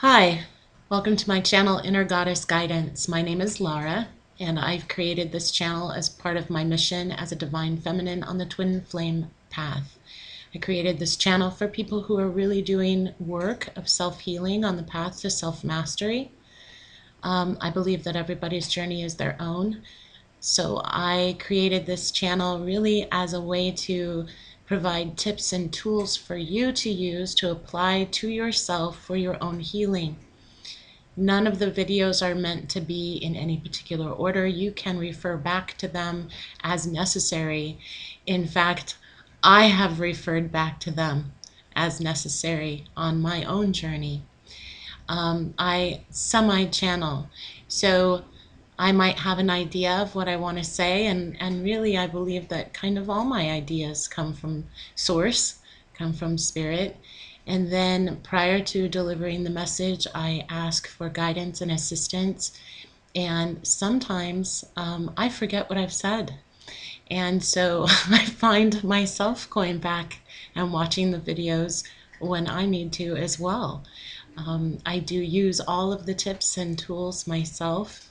Hi, welcome to my channel, Inner Goddess Guidance. My name is Lara, and I've created this channel as part of my mission as a divine feminine on the twin flame path. I created this channel for people who are really doing work of self-healing on the path to self-mastery. I believe that everybody's journey is their own. So I created this channel really as a way to provide tips and tools for you to use to apply to yourself for your own healing. None of the videos are meant to be in any particular order. You can refer back to them as necessary. In fact, I have referred back to them as necessary on my own journey. I semi-channel, so I might have an idea of what I want to say, and really I believe that kind of all my ideas come from source, come from spirit. And then prior to delivering the message, I ask for guidance and assistance. And sometimes I forget what I've said. And so I find myself going back and watching the videos when I need to as well. I do use all of the tips and tools myself,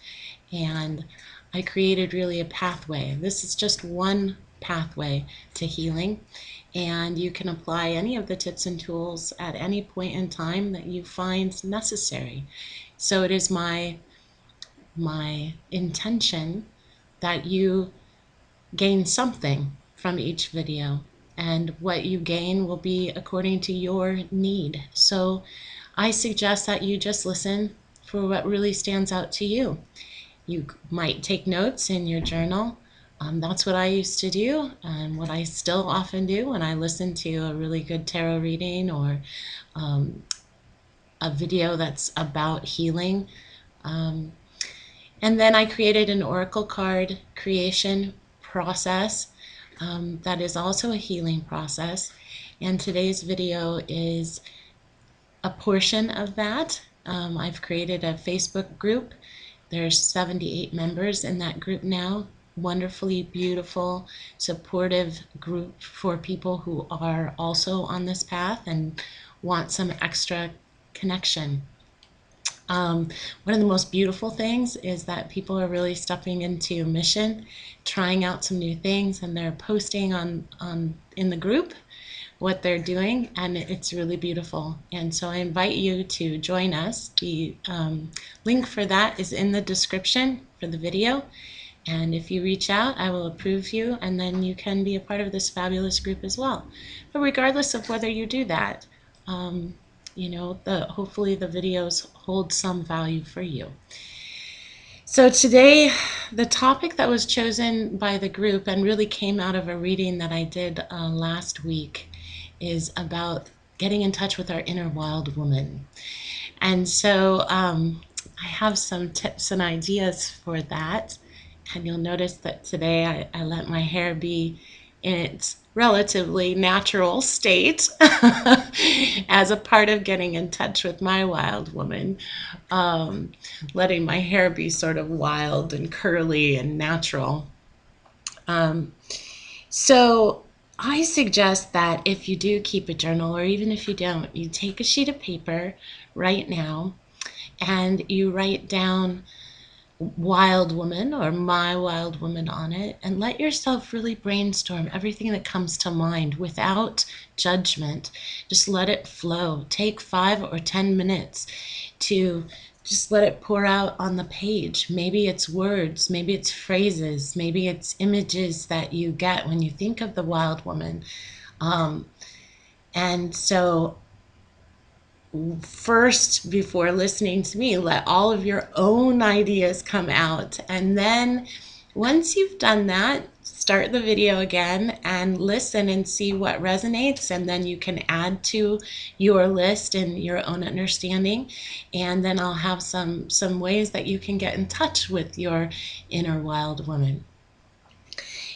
and I created really a pathway. This is just one pathway to healing, and you can apply any of the tips and tools at any point in time that you find necessary. So it is my intention that you gain something from each video, and what you gain will be according to your need. So I suggest that you just listen for what really stands out to you. You might take notes in your journal. That's what I used to do, and what I still often do when I listen to a really good tarot reading or a video that's about healing. Um, and then I created an oracle card creation process that is also a healing process. And today's video is a portion of that. I've created a Facebook group. There's 78 members in that group now. Wonderfully beautiful, supportive group for people who are also on this path and want some extra connection. One of the most beautiful things is that people are really stepping into mission, trying out some new things, and they're posting on in the group what they're doing, and it's really beautiful. And so I invite you to join us. The link for that is in the description for the video. And if you reach out, I will approve you, and then you can be a part of this fabulous group as well. But regardless of whether you do that, hopefully the videos hold some value for you. So today, the topic that was chosen by the group and really came out of a reading that I did last week is about getting in touch with our inner wild woman. And so I have some tips and ideas for that. And you'll notice that today I let my hair be in its relatively natural state as a part of getting in touch with my wild woman, letting my hair be sort of wild and curly and natural. So I suggest that if you do keep a journal, or even if you don't, you take a sheet of paper right now and you write down wild woman or my wild woman on it, and let yourself really brainstorm everything that comes to mind without judgment. Just let it flow. Take 5 or 10 minutes to just let it pour out on the page. Maybe it's words, maybe it's phrases, maybe it's images that you get when you think of the wild woman. And so first, before listening to me, let all of your own ideas come out. And then once you've done that, start the video again and listen and see what resonates. And then you can add to your list and your own understanding. And then I'll have some ways that you can get in touch with your inner wild woman.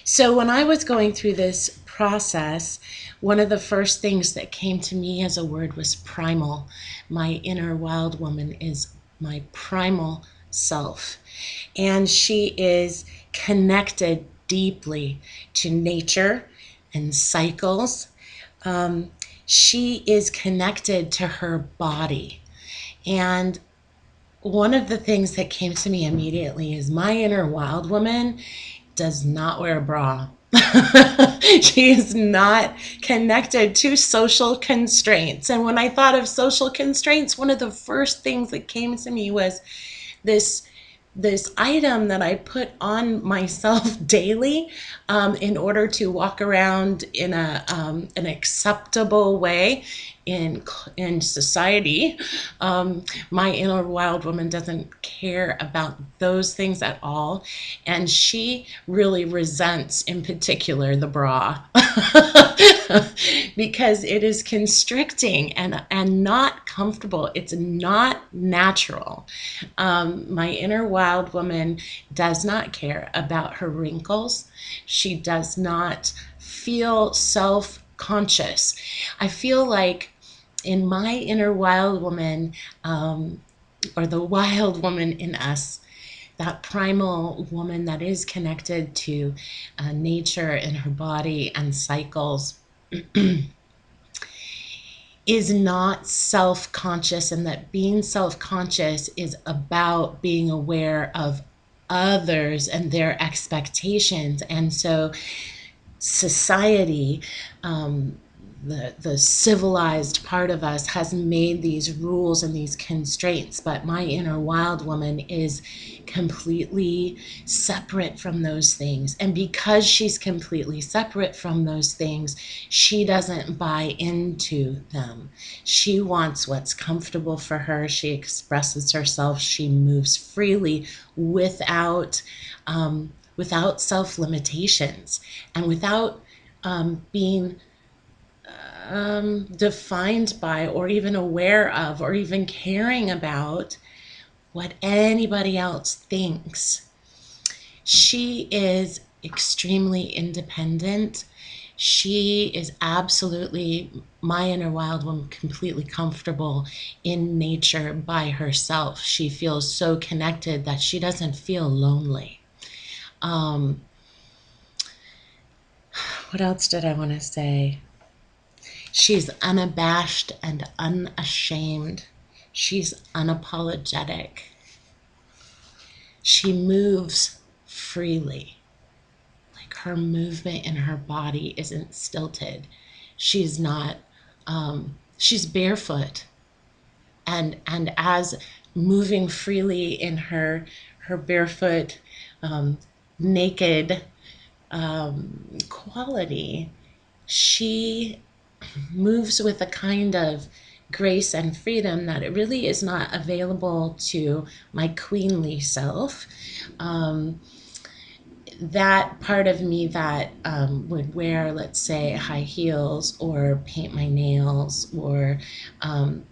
So when I was going through this process, one of the first things that came to me as a word was primal. My inner wild woman is my primal self, and she is connected deeply to nature and cycles. She is connected to her body, And one of the things that came to me immediately is my inner wild woman does not wear a bra. She is not connected to social constraints. And when I thought of social constraints, one of the first things that came to me was this this item that I put on myself daily in order to walk around in an acceptable way in society. My inner wild woman doesn't care about those things at all, and she really resents, in particular, the bra because it is constricting and not comfortable. It's not natural. My inner wild woman does not care about her wrinkles. She does not feel self conscious. I feel like in my inner wild woman, or the wild woman in us, that primal woman that is connected to nature and her body and cycles, is not self conscious, and that being self conscious is about being aware of others and their expectations. And so, society, the civilized part of us has made these rules and these constraints, but my inner wild woman is completely separate from those things. And because she's completely separate from those things, she doesn't buy into them. She wants what's comfortable for her. She expresses herself. She moves freely without self limitations and without being defined by, or even aware of, or even caring about what anybody else thinks. She is extremely independent. She is absolutely, my inner wild woman, completely comfortable in nature by herself. She feels so connected that she doesn't feel lonely. Um, what else did I want to say? She's unabashed and unashamed. She's unapologetic. She moves freely. Like, her movement in her body isn't stilted. She's not, she's barefoot. And as moving freely in her barefoot, naked quality, she moves with a kind of grace and freedom that it really is not available to my queenly self. That part of me that would wear, let's say, high heels or paint my nails or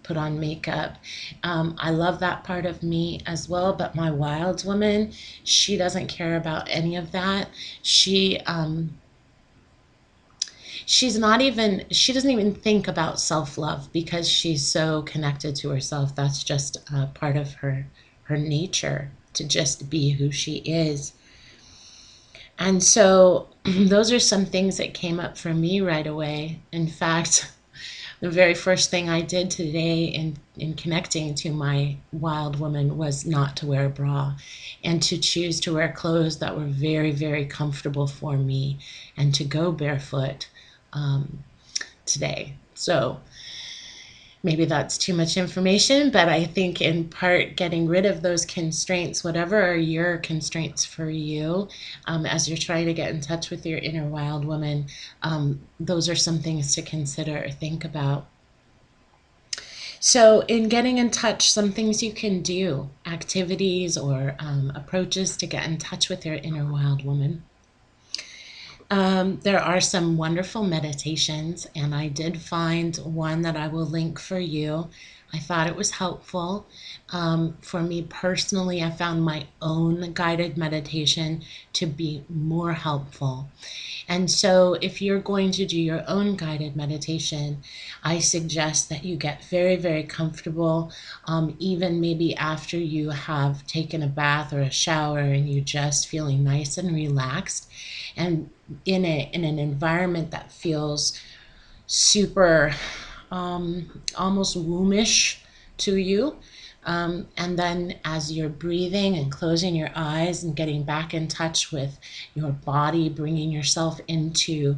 put on makeup. I love that part of me as well, but my wild woman, she doesn't care about any of that. She doesn't even think about self-love because she's so connected to herself. That's just part of her nature, to just be who she is. And so those are some things that came up for me right away. In fact, the very first thing I did today in connecting to my wild woman was not to wear a bra and to choose to wear clothes that were very, very comfortable for me and to go barefoot today. So maybe that's too much information, but I think in part getting rid of those constraints, whatever are your constraints for you, as you're trying to get in touch with your inner wild woman, those are some things to consider or think about. So, in getting in touch, some things you can do, activities or approaches to get in touch with your inner wild woman. There are some wonderful meditations, and I did find one that I will link for you. I thought it was helpful. For me personally, I found my own guided meditation to be more helpful. And so, if you're going to do your own guided meditation, I suggest that you get very, very comfortable, even maybe after you have taken a bath or a shower and you're just feeling nice and relaxed, and in an environment that feels super, almost wombish to you. And then as you're breathing and closing your eyes and getting back in touch with your body, bringing yourself into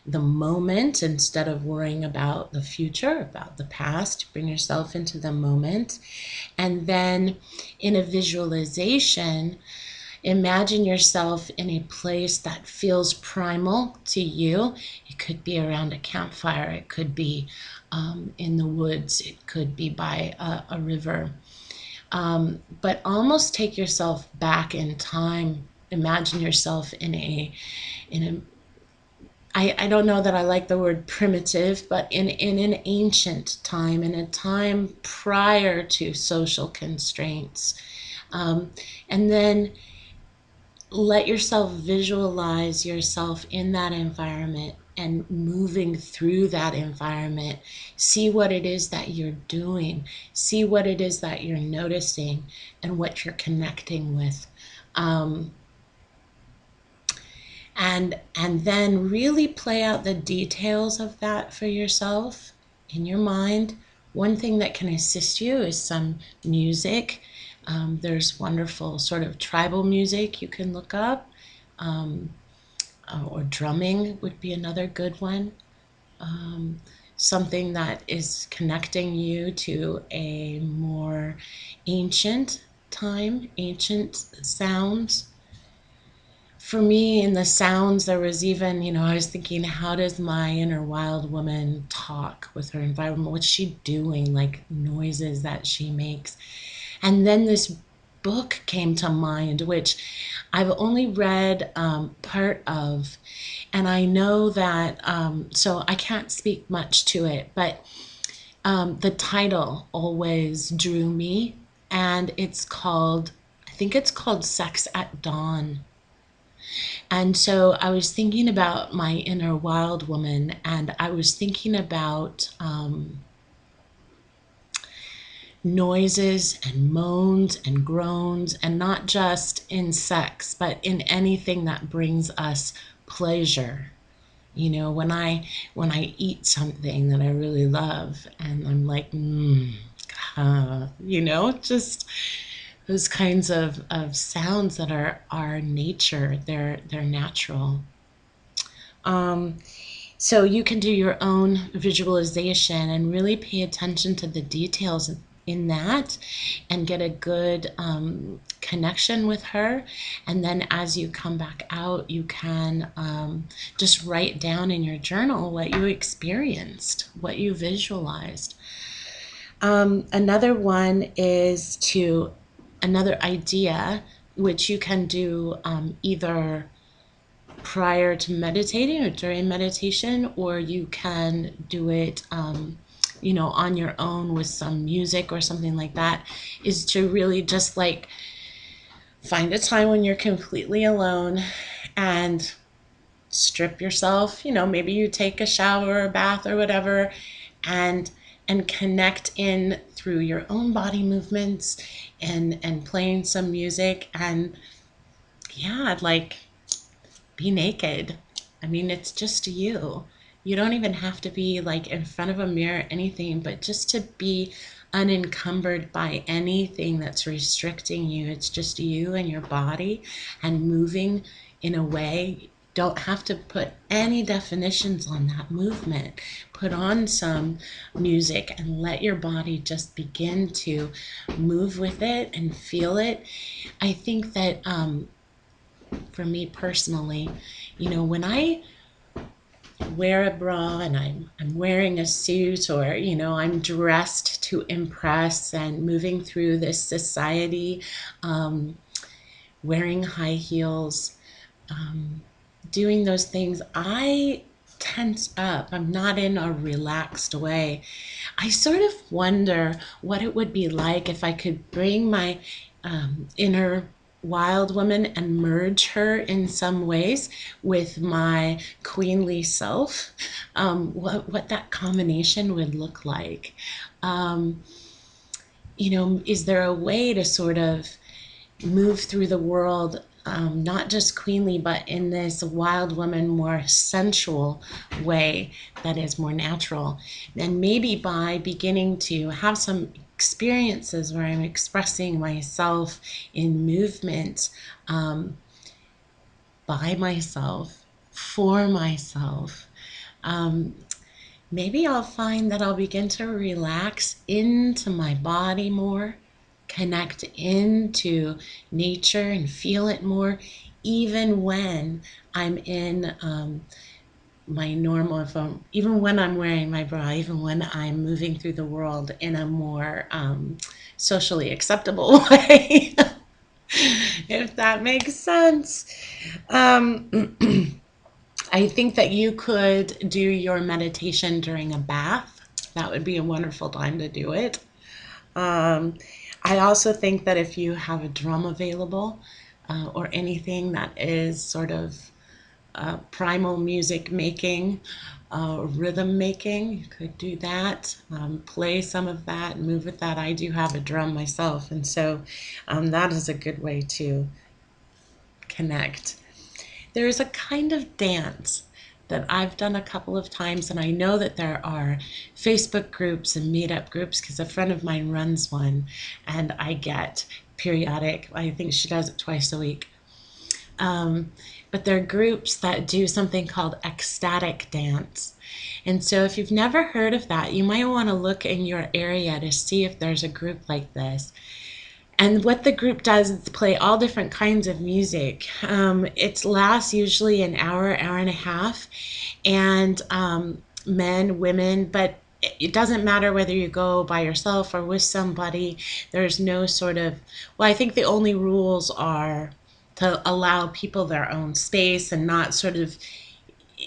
the moment instead of worrying about the future, about the past, bring yourself into the moment. And then in a visualization, imagine yourself in a place that feels primal to you. It could be around a campfire, it could be in the woods, it could be by a river. But almost take yourself back in time. Imagine yourself in a I don't know that I like the word primitive, but in an ancient time, in a time prior to social constraints. And then let yourself visualize yourself in that environment and moving through that environment. See what it is that you're doing. See what it is that you're noticing and what you're connecting with. Um, and then really play out the details of that for yourself in your mind. One thing that can assist you is some music. There's wonderful sort of tribal music you can look up, um, or drumming would be another good one. Um, Something that is connecting you to a more ancient time, ancient sounds. For me, in the sounds, there was even, I was thinking, how does my inner wild woman talk with her environment? What's she doing? Like noises that she makes. And then this book came to mind, which I've only read part of. And I know that, so I can't speak much to it, but the title always drew me. And I think it's called Sex at Dawn. And so I was thinking about my inner wild woman, and I was thinking about noises and moans and groans, and not just in sex, but in anything that brings us pleasure. When I eat something that I really love, and I'm like, just those kinds of sounds that are nature, they're natural. Um, so you can do your own visualization and really pay attention to the details in that and get a good connection with her. And then as you come back out, you can just write down in your journal what you experienced, what you visualized. Another one is another idea, which you can do either prior to meditating or during meditation, or you can do it, on your own with some music or something like that, is to really just like find a time when you're completely alone and strip yourself. Maybe you take a shower or a bath or whatever, and connect in through your own body movements and playing some music, and yeah, like be naked. I mean, it's just you. You don't even have to be like in front of a mirror, anything, but just to be unencumbered by anything that's restricting you. It's just you and your body and moving in a way. Don't have to put any definitions on that movement. Put on some music and let your body just begin to move with it and feel it. I think that for me personally, when I wear a bra and I'm wearing a suit, or I'm dressed to impress and moving through this society, um, wearing high heels, um, doing those things, I tense up. I'm not in a relaxed way. I sort of wonder what it would be like if I could bring my inner wild woman and merge her in some ways with my queenly self. What that combination would look like. Um, is there a way to sort of move through the world, not just queenly, but in this wild woman, more sensual way that is more natural? And maybe by beginning to have some experiences where I'm expressing myself in movement, um, by myself, for myself, um, maybe I'll find that I'll begin to relax into my body more, connect into nature and feel it more, even when I'm in my normal, even when I'm wearing my bra, even when I'm moving through the world in a more socially acceptable way, if that makes sense. Um, I think that you could do your meditation during a bath. That would be a wonderful time to do it. Um, I also think that if you have a drum available or anything that is sort of primal music making, rhythm making, you could do that. Play some of that, move with that. I do have a drum myself, and so that is a good way to connect. There's a kind of dance that I've done a couple of times, and I know that there are Facebook groups and meetup groups because a friend of mine runs one, and I get periodic, I think she does it twice a week. But there are groups that do something called ecstatic dance. And so if you've never heard of that, you might want to look in your area to see if there's a group like this. And what the group does is play all different kinds of music. It lasts usually an hour, hour and a half, and men, women, but it doesn't matter whether you go by yourself or with somebody. There's no sort of, well, I think the only rules are to allow people their own space and not sort of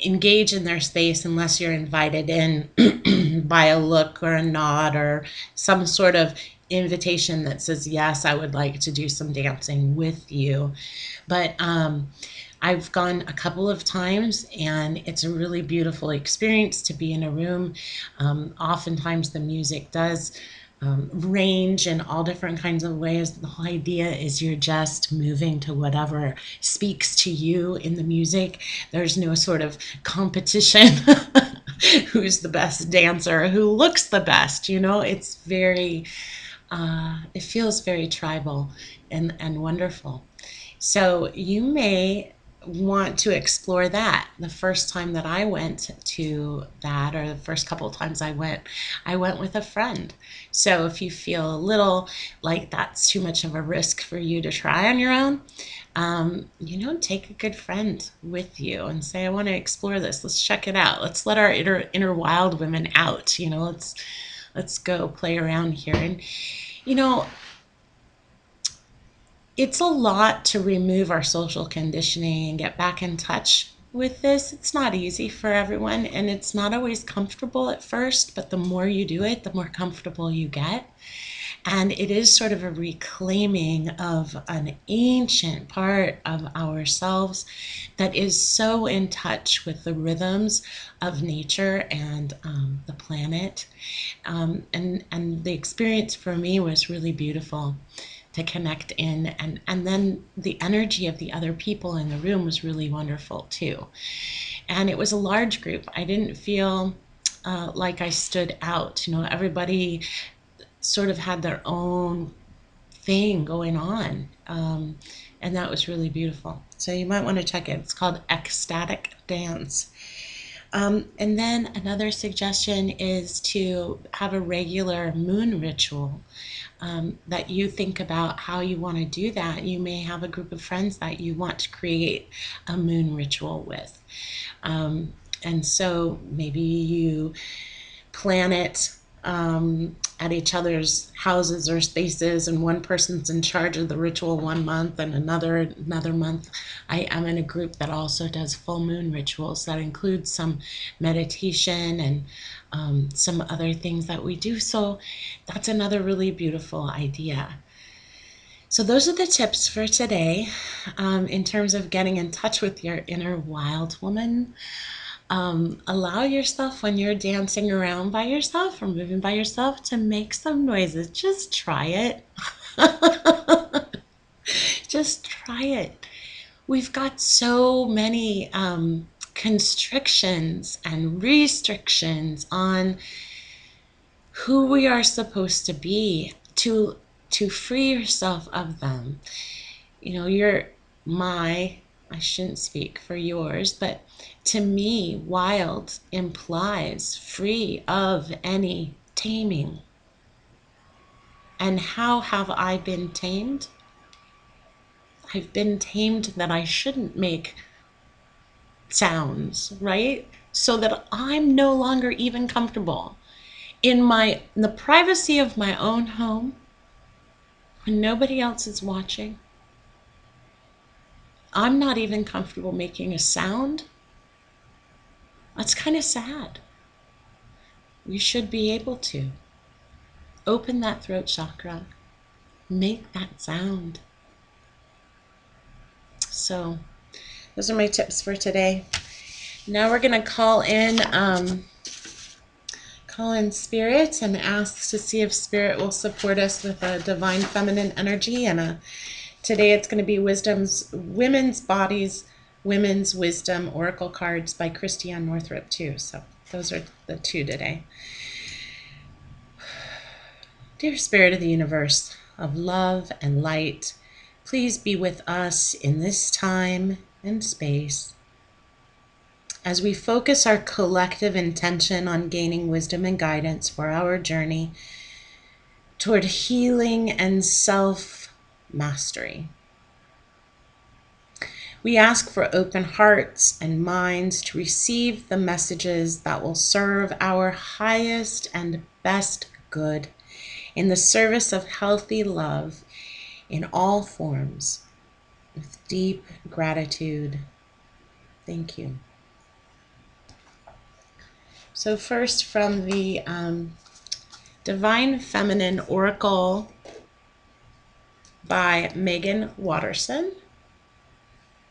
engage in their space unless you're invited in by a look or a nod or some sort of invitation that says, yes, I would like to do some dancing with you. But I've gone a couple of times, and it's a really beautiful experience to be in a room. Oftentimes the music does range in all different kinds of ways. The whole idea is you're just moving to whatever speaks to you in the music. There's no sort of competition who's the best dancer, who looks the best. It's very, it feels very tribal and wonderful. So you may want to explore that. The first time that I went to that, or the first couple of times I went with a friend. So if you feel a little like that's too much of a risk for you to try on your own, take a good friend with you and say, I want to explore this. Let's check it out. Let's let our inner wild women out. Let's go play around here. And you know, it's a lot to remove our social conditioning and get back in touch with this. It's not easy for everyone, and it's not always comfortable at first, but the more you do it, the more comfortable you get. And it is sort of a reclaiming of an ancient part of ourselves that is so in touch with the rhythms of nature and the planet. And the experience for me was really beautiful to connect in, and then the energy of the other people in the room was really wonderful too. And it was a large group. I didn't feel like I stood out. Everybody sort of had their own thing going on. And that was really beautiful. So you might want to check it. It's called Ecstatic Dance. And then another suggestion is to have a regular moon ritual, that you think about how you want to do that. You may have a group of friends that you want to create a moon ritual with. And so maybe you plan it at each other's houses or spaces, and one person's in charge of the ritual one month, and another month I am in a group that also does full moon rituals that includes some meditation and some other things that we do. So that's another really beautiful idea. So those are the tips for today, in terms of getting in touch with your inner wild woman. Allow yourself, when you're dancing around by yourself or moving by yourself, to make some noises. Just try it. Just try it. We've got so many constrictions and restrictions on who we are supposed to be, to free yourself of them. You know, I shouldn't speak for yours, but to me, wild implies free of any taming. And how have I been tamed? I've been tamed that I shouldn't make sounds, right? So that I'm no longer even comfortable in the privacy of my own home when nobody else is watching. I'm not even comfortable making a sound. That's kind of sad. We should be able to open that throat chakra, make that sound. So those are my tips for today. Now we're going to call in spirit and ask to see if spirit will support us with a divine feminine energy. And today it's going to be Women's Bodies, Women's Wisdom Oracle cards by Christiane Northrup too. So those are the two today. Dear Spirit of the universe, of love and light, please be with us in this time and space as we focus our collective intention on gaining wisdom and guidance for our journey toward healing and self-mastery. We ask for open hearts and minds to receive the messages that will serve our highest and best good in the service of healthy love in all forms, with deep gratitude. Thank you. So first, from the Divine Feminine Oracle by Megan Watterson.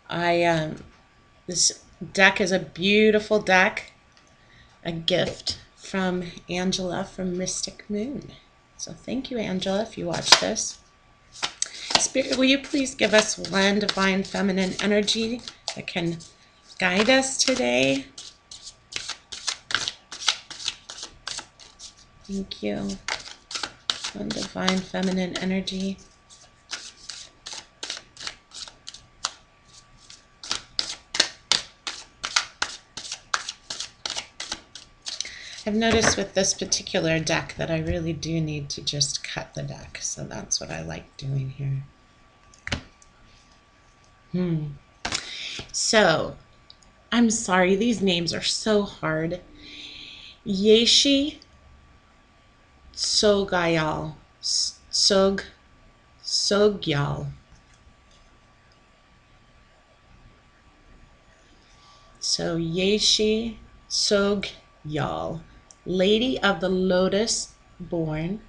This deck is a beautiful deck, a gift from Angela from Mystic Moon. So thank you, Angela, if you watch this. Spirit, will you please give us one divine feminine energy that can guide us today? Thank you. One divine feminine energy. I've noticed with this particular deck that I really do need to just cut the deck, so that's what I like doing here. So, I'm sorry, these names are so hard. Yeshe Tsogyal. Tsogyal. So Yeshe Tsogyal, Lady of the Lotus born.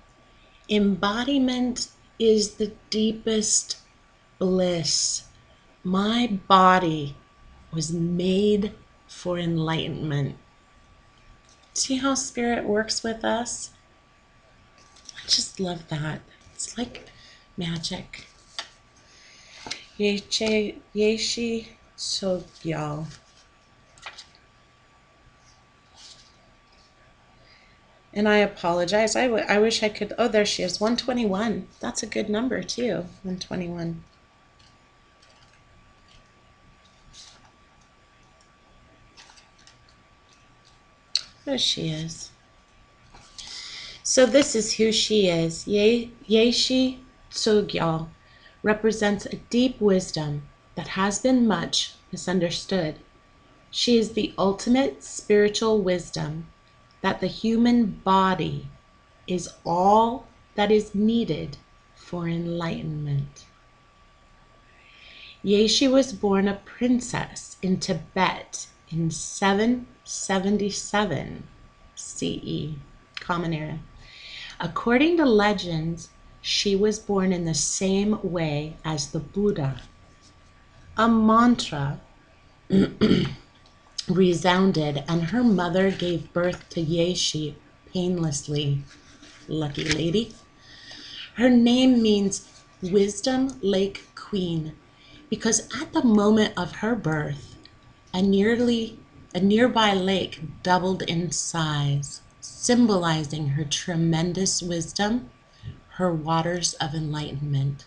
Embodiment is the deepest bliss. My body was made for enlightenment. See how spirit works with us? I just love that. It's like magic. Yeshe Tsogyal. And I apologize. I wish I could. Oh, there she is. 121. That's a good number, too. 121. There she is. So this is who she is. Yeshe Tsogyal represents a deep wisdom that has been much misunderstood. She is the ultimate spiritual wisdom that the human body is all that is needed for enlightenment. Yeshe was born a princess in Tibet in 777 CE, Common Era. According to legends, she was born in the same way as the Buddha. A mantra resounded, and her mother gave birth to Yeshe painlessly. Lucky lady. Her name means Wisdom Lake Queen, because at the moment of her birth, a nearby lake doubled in size. symbolizing her tremendous wisdom, her waters of enlightenment.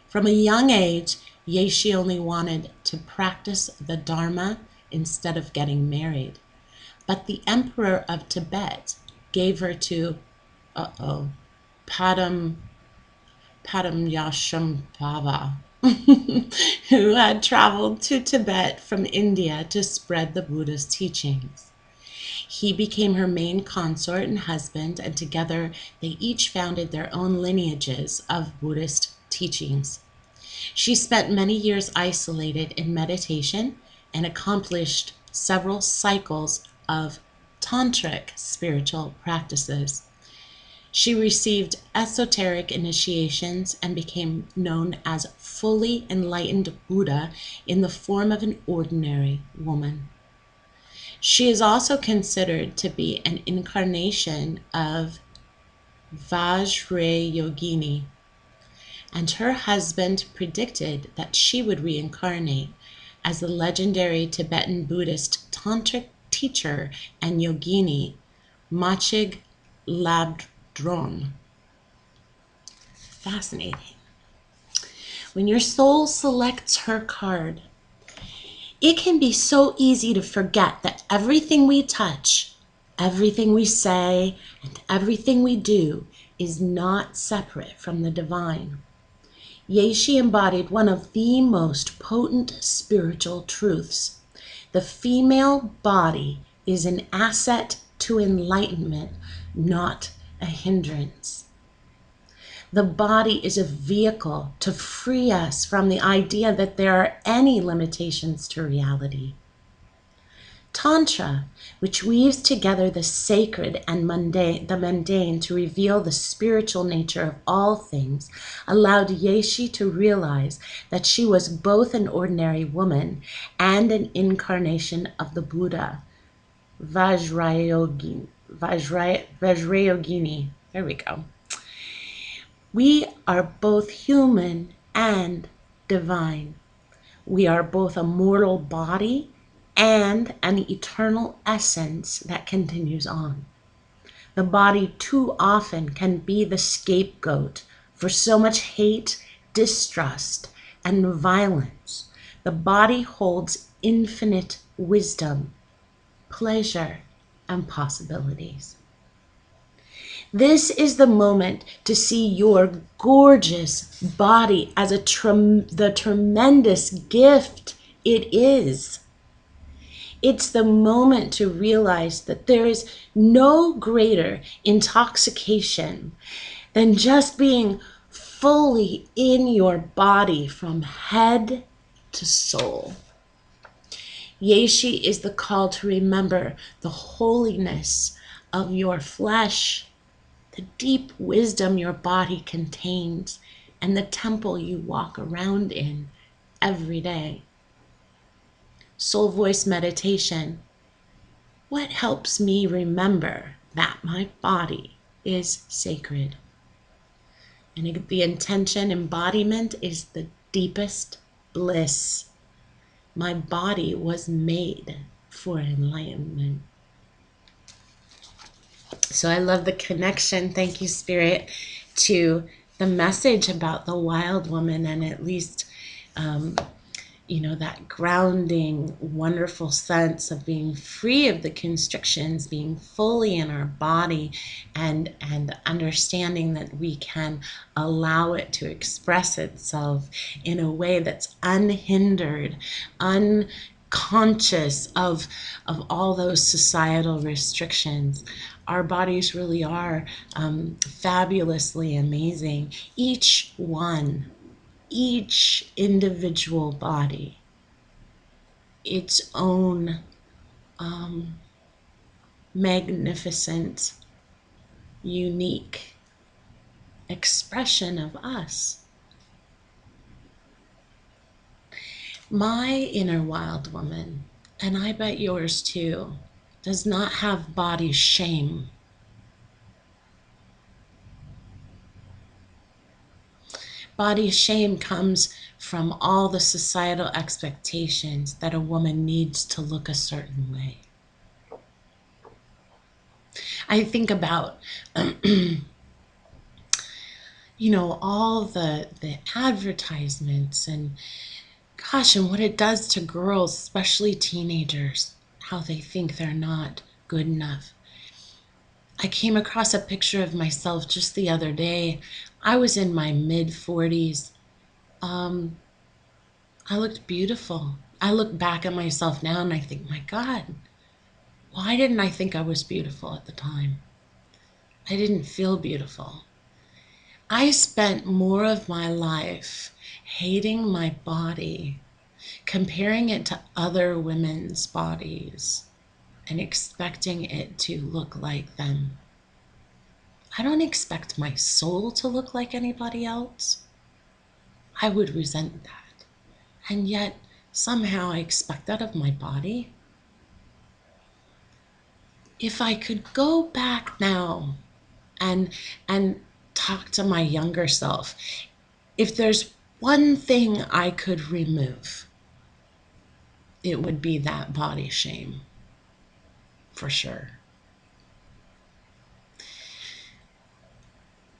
From a young age, Yeshe only wanted to practice the Dharma instead of getting married. But the emperor of Tibet gave her to, Padam Padamyasambhava, who had traveled to Tibet from India to spread the Buddha's teachings. He became her main consort and husband, and together they each founded their own lineages of Buddhist teachings. She spent many years isolated in meditation and accomplished several cycles of tantric spiritual practices. She received esoteric initiations and became known as fully enlightened Buddha in the form of an ordinary woman. She is also considered to be an incarnation of Vajrayogini, and her husband predicted that she would reincarnate as the legendary Tibetan Buddhist tantric teacher and yogini Machig Labdron. Fascinating. When your soul selects her card, it can be so easy to forget that everything we touch, everything we say, and everything we do is not separate from the divine. Yeshe embodied one of the most potent spiritual truths. The female body is an asset to enlightenment, not a hindrance. The body is a vehicle to free us from the idea that there are any limitations to reality. Tantra, which weaves together the sacred and the mundane to reveal the spiritual nature of all things, allowed Yeshe to realize that she was both an ordinary woman and an incarnation of the Buddha, Vajrayogini. There we go. We are both human and divine. We are both a mortal body and an eternal essence that continues on. The body too often can be the scapegoat for so much hate, distrust, and violence. The body holds infinite wisdom, pleasure, and possibilities. This is the moment to see your gorgeous body as the tremendous gift it is. It's the moment to realize that there is no greater intoxication than just being fully in your body from head to soul. Yeshe is the call to remember the holiness of your flesh, the deep wisdom your body contains, and the temple you walk around in every day. Soul voice meditation. What helps me remember that my body is sacred? And the intention embodiment is the deepest bliss. My body was made for enlightenment. So I love the connection, thank you, Spirit, to the message about the wild woman, and at least, that grounding, wonderful sense of being free of the constrictions, being fully in our body, and understanding that we can allow it to express itself in a way that's unhindered, unconscious of all those societal restrictions. Our bodies really are fabulously amazing. Each individual body, its own magnificent, unique expression of us. My inner wild woman, and I bet yours too, does not have body shame. Body shame comes from all the societal expectations that a woman needs to look a certain way. I think about, all the advertisements and gosh, and what it does to girls, especially teenagers, how they think they're not good enough. I came across a picture of myself just the other day. I was in my mid 40s. Um, I looked beautiful. I look back at myself now and I think, my God, why didn't I think I was beautiful at the time? I didn't feel beautiful. I spent more of my life hating my body, comparing it to other women's bodies, and expecting it to look like them. I don't expect my soul to look like anybody else. I would resent that. And yet, somehow I expect that of my body. If I could go back now and and talk to my younger self, if there's one thing I could remove, it would be that body shame, for sure.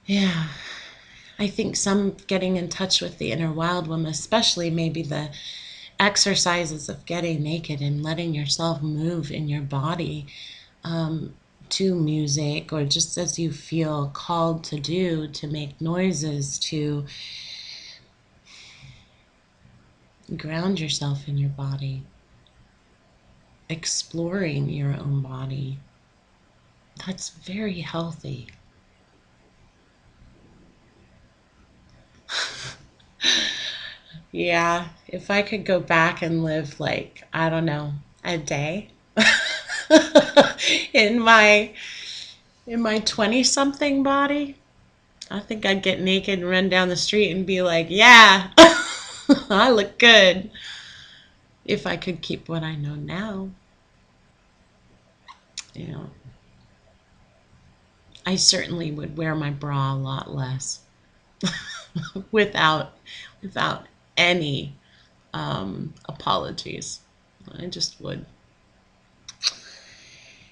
Yeah, I think some getting in touch with the inner wild woman, especially maybe the exercises of getting naked and letting yourself move in your body, um, to music, or just as you feel called to do, to make noises, to ground yourself in your body, exploring your own body. That's very healthy. Yeah, if I could go back and live like, I don't know, a day in my 20 something body, I think I'd get naked and run down the street and be like, "Yeah, I look good." If I could keep what I know now, you know, I certainly would wear my bra a lot less without without any apologies. I just would.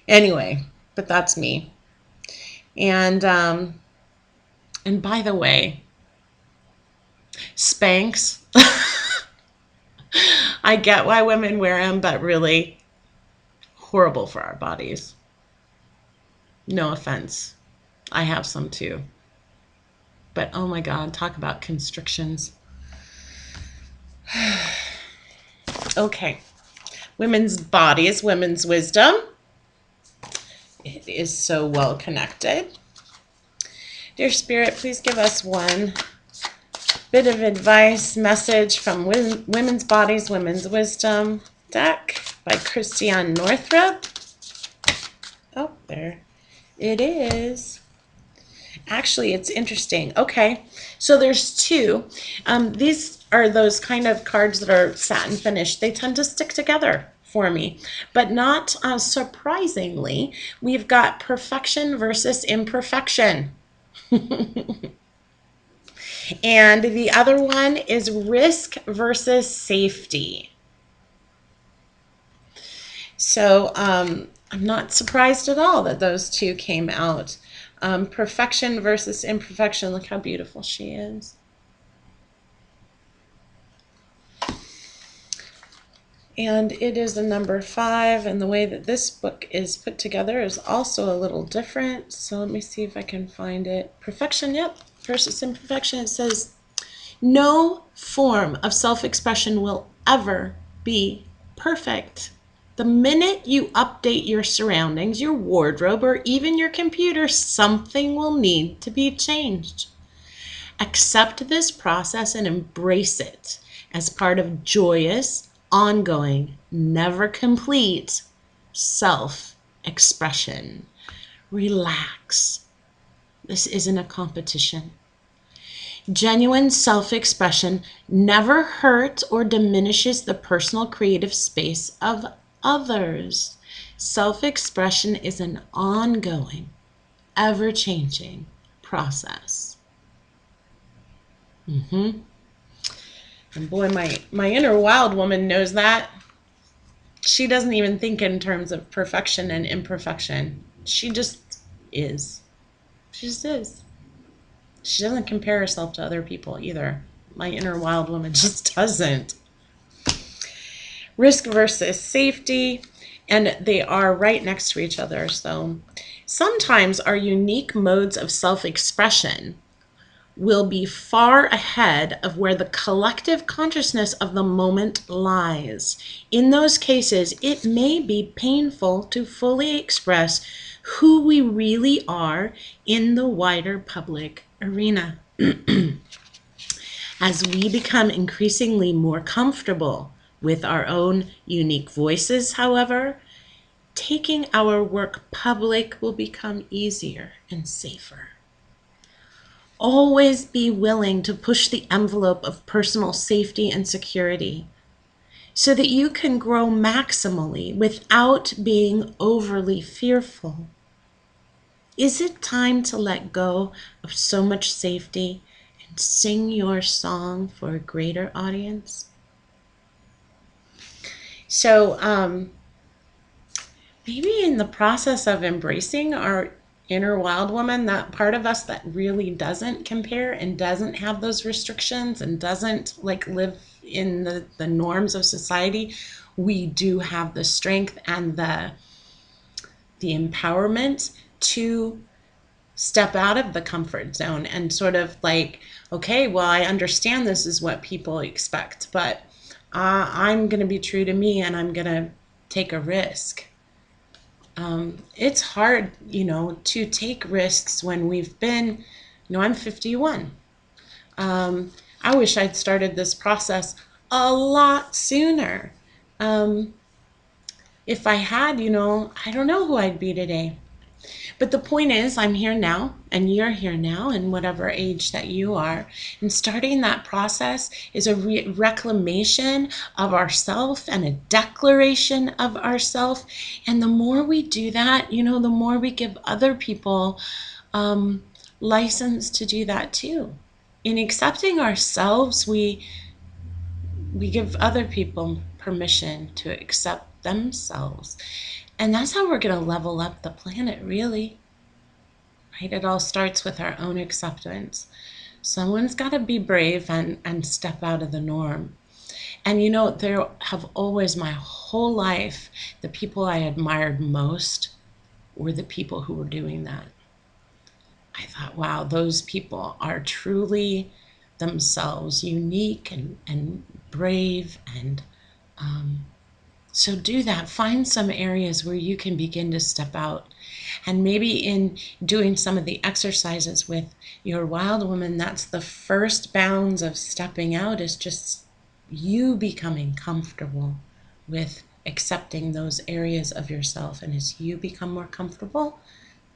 Anyway, but that's me. And by the way, Spanx. I get why women wear them, but really horrible for our bodies. No offense. I have some too. But oh my God, talk about constrictions. Okay. Women's bodies, women's wisdom. It is so well connected. Dear Spirit, please give us one bit of advice, message from Women's Bodies, Women's Wisdom deck by Christiane Northrup. Oh, there it is. Actually, it's interesting. Okay, so there's two. These are those kind of cards that are satin finished. They tend to stick together for me, but not surprisingly, we've got perfection versus imperfection. And the other one is risk versus safety. So I'm not surprised at all that those two came out. Perfection versus imperfection. Look how beautiful she is. And it is a number 5, and the way that this book is put together is also a little different. So let me see if I can find it. Perfection, yep, versus imperfection. It says, no form of self-expression will ever be perfect. The minute you update your surroundings, your wardrobe, or even your computer, something will need to be changed. Accept this process and embrace it as part of joyous, ongoing, never complete self-expression. Relax. This isn't a competition. Genuine self-expression never hurts or diminishes the personal creative space of others. Self-expression is an ongoing, ever-changing process. And boy, my inner wild woman knows that. She doesn't even think in terms of perfection and imperfection. She just is. She just is. She doesn't compare herself to other people either. My inner wild woman just doesn't. Risk versus safety, and they are right next to each other. So sometimes our unique modes of self-expression will be far ahead of where the collective consciousness of the moment lies. In those cases, it may be painful to fully express who we really are in the wider public arena. As we become increasingly more comfortable with our own unique voices, however, taking our work public will become easier and safer. Always be willing to push the envelope of personal safety and security so that you can grow maximally without being overly fearful. Is it time to let go of so much safety and sing your song for a greater audience? So, maybe in the process of embracing our inner wild woman, that part of us that really doesn't compare and doesn't have those restrictions and doesn't like live in the norms of society, we do have the strength and the empowerment to step out of the comfort zone and sort of like, okay, well, I understand this is what people expect, but I'm going to be true to me and I'm going to take a risk. It's hard, to take risks when we've been, I'm 51. I wish I'd started this process a lot sooner. If I had, I don't know who I'd be today. But the point is, I'm here now, and you're here now, in whatever age that you are. And starting that process is a reclamation of ourself and a declaration of ourself. And the more we do that, the more we give other people license to do that too. In accepting ourselves, we give other people permission to accept themselves. And that's how we're going to level up the planet, really. Right? It all starts with our own acceptance. Someone's got to be brave and step out of the norm. And there have always, my whole life, the people I admired most were the people who were doing that. I thought, wow, those people are truly themselves, unique and brave. And so do that. Find some areas where you can begin to step out. And maybe in doing some of the exercises with your wild woman, that's the first bounds of stepping out, is just you becoming comfortable with accepting those areas of yourself. And as you become more comfortable,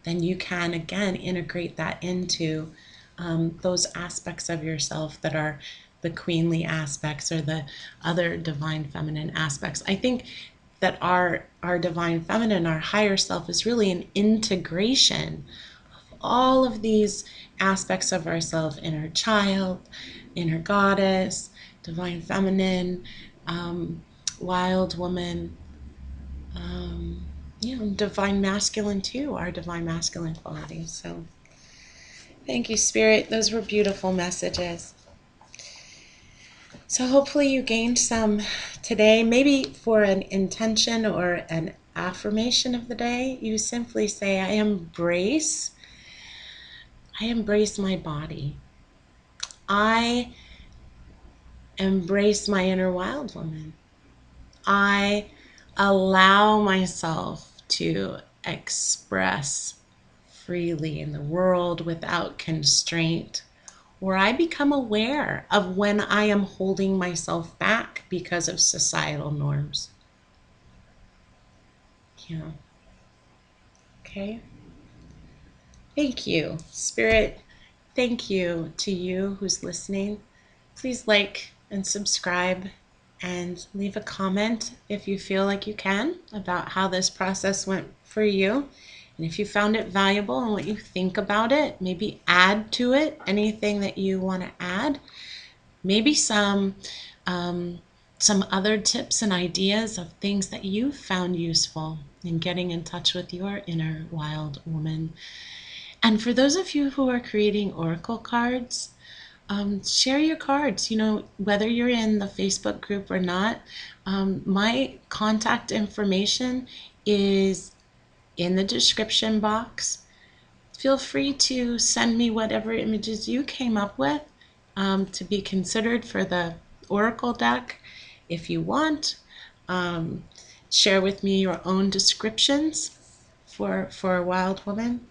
then you can again integrate that into those aspects of yourself that are the queenly aspects or the other divine feminine aspects. I think that our divine feminine, our higher self, is really an integration of all of these aspects of ourself: inner child, inner goddess, divine feminine, wild woman, divine masculine too, our divine masculine qualities. So thank you, Spirit. Those were beautiful messages. So hopefully you gained some today. Maybe for an intention or an affirmation of the day, you simply say, I embrace my body. I embrace my inner wild woman. I allow myself to express freely in the world without constraint, or I become aware of when I am holding myself back because of societal norms. Okay. Thank you, Spirit. Thank you to you who's listening. Please like and subscribe and leave a comment if you feel like you can about how this process went for you. And if you found it valuable and what you think about it, maybe add to it anything that you want to add. Maybe some other tips and ideas of things that you found useful. and getting in touch with your inner wild woman. And for those of you who are creating oracle cards, share your cards. You know, whether you're in the Facebook group or not, my contact information is in the description box. Feel free to send me whatever images you came up with to be considered for the oracle deck if you want. Um, Share with me your own descriptions for a wild woman.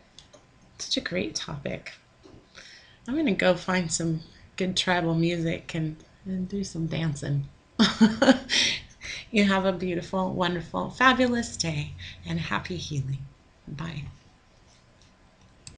Such a great topic. I'm going to go find some good tribal music and do some dancing. You have a beautiful, wonderful, fabulous day and happy healing. Bye.